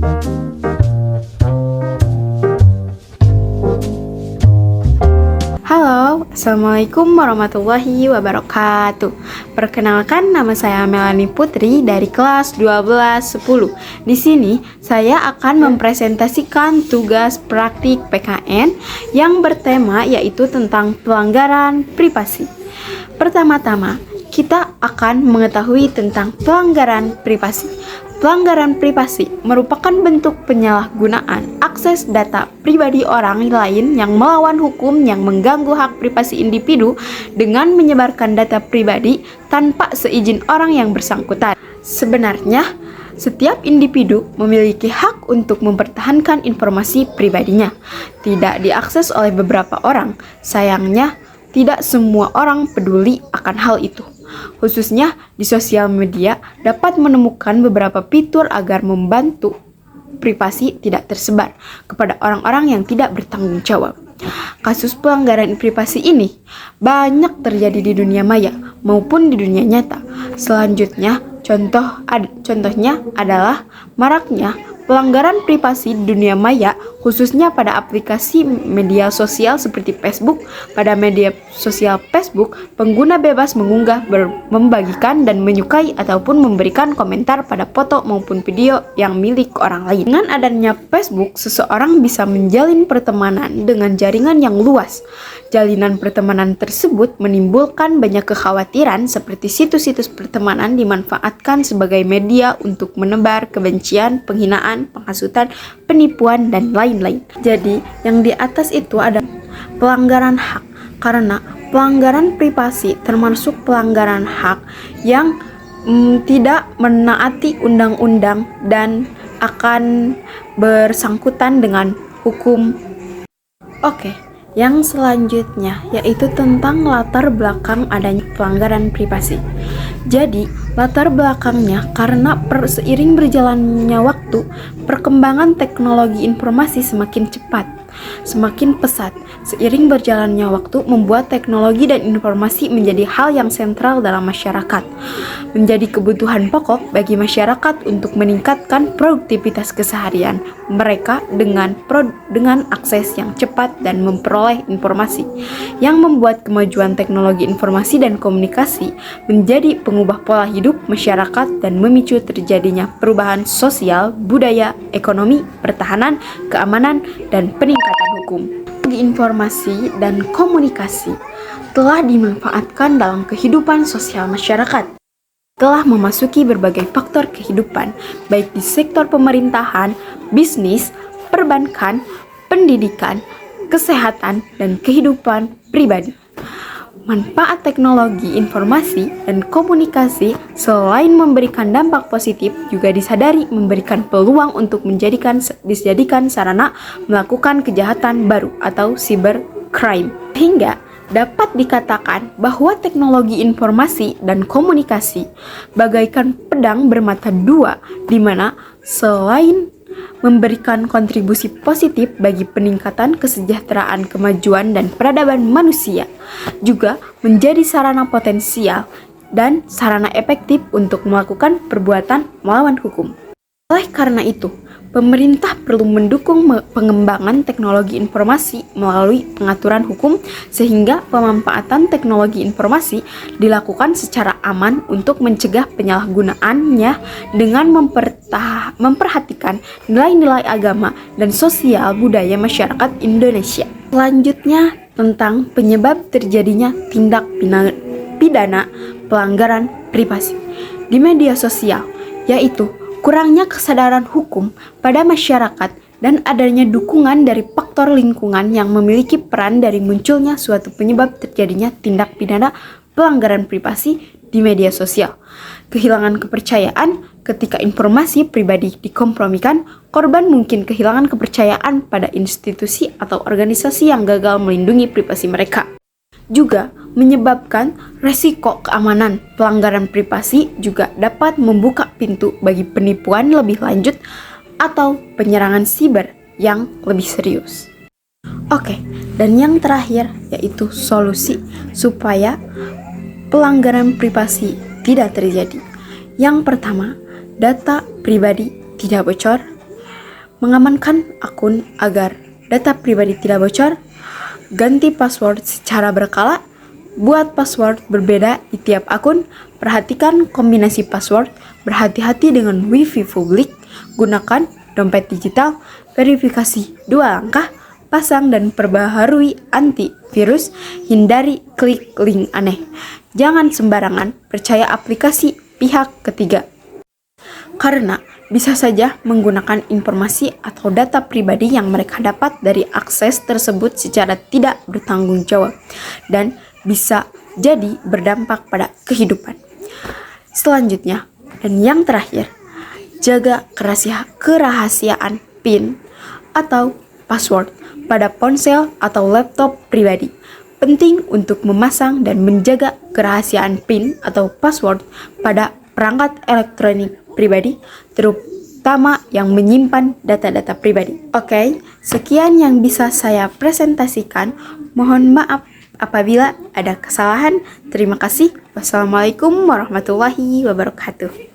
Halo, Assalamualaikum warahmatullahi wabarakatuh. Perkenalkan, nama saya Melanie Putri dari kelas 1210. Di sini saya akan mempresentasikan tugas praktik PKN yang bertema yaitu tentang pelanggaran privasi. Pertama-tama, kita akan mengetahui tentang pelanggaran privasi. Pelanggaran privasi merupakan bentuk penyalahgunaan akses data pribadi orang lain yang melawan hukum yang mengganggu hak privasi individu dengan menyebarkan data pribadi tanpa seizin orang yang bersangkutan. Sebenarnya, setiap individu memiliki hak untuk mempertahankan informasi pribadinya, tidak diakses oleh beberapa orang. Sayangnya, tidak semua orang peduli akan hal itu. Khususnya di sosial media dapat menemukan beberapa fitur agar membantu privasi tidak tersebar kepada orang-orang yang tidak bertanggung jawab. Kasus pelanggaran privasi ini banyak terjadi di dunia maya maupun di dunia nyata. Selanjutnya, contohnya adalah maraknya pelanggaran privasi di dunia maya, khususnya pada aplikasi media sosial seperti Facebook. Pada media sosial Facebook, pengguna bebas mengunggah, membagikan, dan menyukai ataupun memberikan komentar pada foto maupun video yang milik orang lain. Dengan adanya Facebook, seseorang bisa menjalin pertemanan dengan jaringan yang luas. Jalinan pertemanan tersebut menimbulkan banyak kekhawatiran seperti situs-situs pertemanan dimanfaatkan sebagai media untuk menebar kebencian, penghinaan, penghasutan, penipuan, dan lain-lain. Jadi, yang di atas itu ada pelanggaran hak, karena pelanggaran privasi termasuk pelanggaran hak yang tidak menaati undang-undang dan akan bersangkutan dengan hukum. Oke, yang selanjutnya yaitu tentang latar belakang adanya pelanggaran privasi. Jadi, latar belakangnya karena seiring berjalannya waktu, perkembangan teknologi informasi semakin cepat, semakin pesat. Seiring berjalannya waktu membuat teknologi dan informasi menjadi hal yang sentral dalam masyarakat, menjadi kebutuhan pokok bagi masyarakat untuk meningkatkan produktivitas keseharian mereka dengan akses yang cepat dan memperoleh informasi, yang membuat kemajuan teknologi informasi dan komunikasi menjadi pengubah pola hidup masyarakat dan memicu terjadinya perubahan sosial, budaya, ekonomi, pertahanan, keamanan, dan peningkatan hukum. Informasi dan komunikasi telah dimanfaatkan dalam kehidupan sosial masyarakat, telah memasuki berbagai faktor kehidupan, baik di sektor pemerintahan, bisnis, perbankan, pendidikan, kesehatan, dan kehidupan pribadi. Manfaat teknologi informasi dan komunikasi selain memberikan dampak positif juga disadari memberikan peluang untuk dijadikan sarana melakukan kejahatan baru atau cybercrime. Hingga dapat dikatakan bahwa teknologi informasi dan komunikasi bagaikan pedang bermata dua, di mana selain memberikan kontribusi positif bagi peningkatan kesejahteraan, kemajuan, dan peradaban manusia, juga menjadi sarana potensial dan sarana efektif untuk melakukan perbuatan melawan hukum. Oleh karena itu, pemerintah perlu mendukung pengembangan teknologi informasi melalui pengaturan hukum sehingga pemanfaatan teknologi informasi dilakukan secara aman untuk mencegah penyalahgunaannya dengan memperhatikan nilai-nilai agama dan sosial budaya masyarakat Indonesia. Selanjutnya, tentang penyebab terjadinya tindak pidana pelanggaran privasi di media sosial, yaitu kurangnya kesadaran hukum pada masyarakat dan adanya dukungan dari faktor lingkungan yang memiliki peran dari munculnya suatu penyebab terjadinya tindak pidana pelanggaran privasi di media sosial. Kehilangan kepercayaan ketika informasi pribadi dikompromikan, korban mungkin kehilangan kepercayaan pada institusi atau organisasi yang gagal melindungi privasi mereka. Juga menyebabkan resiko keamanan. Pelanggaran privasi juga dapat membuka pintu bagi penipuan lebih lanjut atau penyerangan siber yang lebih serius. Oke, dan yang terakhir yaitu solusi supaya pelanggaran privasi tidak terjadi. Yang pertama, data pribadi tidak bocor. mengamankan akun agar data pribadi tidak bocor, ganti password secara berkala, buat password berbeda di tiap akun, perhatikan kombinasi password, berhati-hati dengan wifi publik, gunakan dompet digital, verifikasi 2 langkah, pasang dan perbaharui antivirus, hindari klik link aneh. Jangan sembarangan percaya aplikasi pihak ketiga, karena bisa saja menggunakan informasi atau data pribadi yang mereka dapat dari akses tersebut secara tidak bertanggung jawab dan bisa jadi berdampak pada kehidupan. Selanjutnya, dan yang terakhir, jaga kerahasiaan PIN atau password pada ponsel atau laptop pribadi. Penting untuk memasang dan menjaga kerahasiaan PIN atau password pada perangkat elektronik pribadi, terutama yang menyimpan data-data pribadi. Oke, sekian yang bisa saya presentasikan. Mohon maaf apabila ada kesalahan. Terima kasih. Wassalamualaikum warahmatullahi wabarakatuh.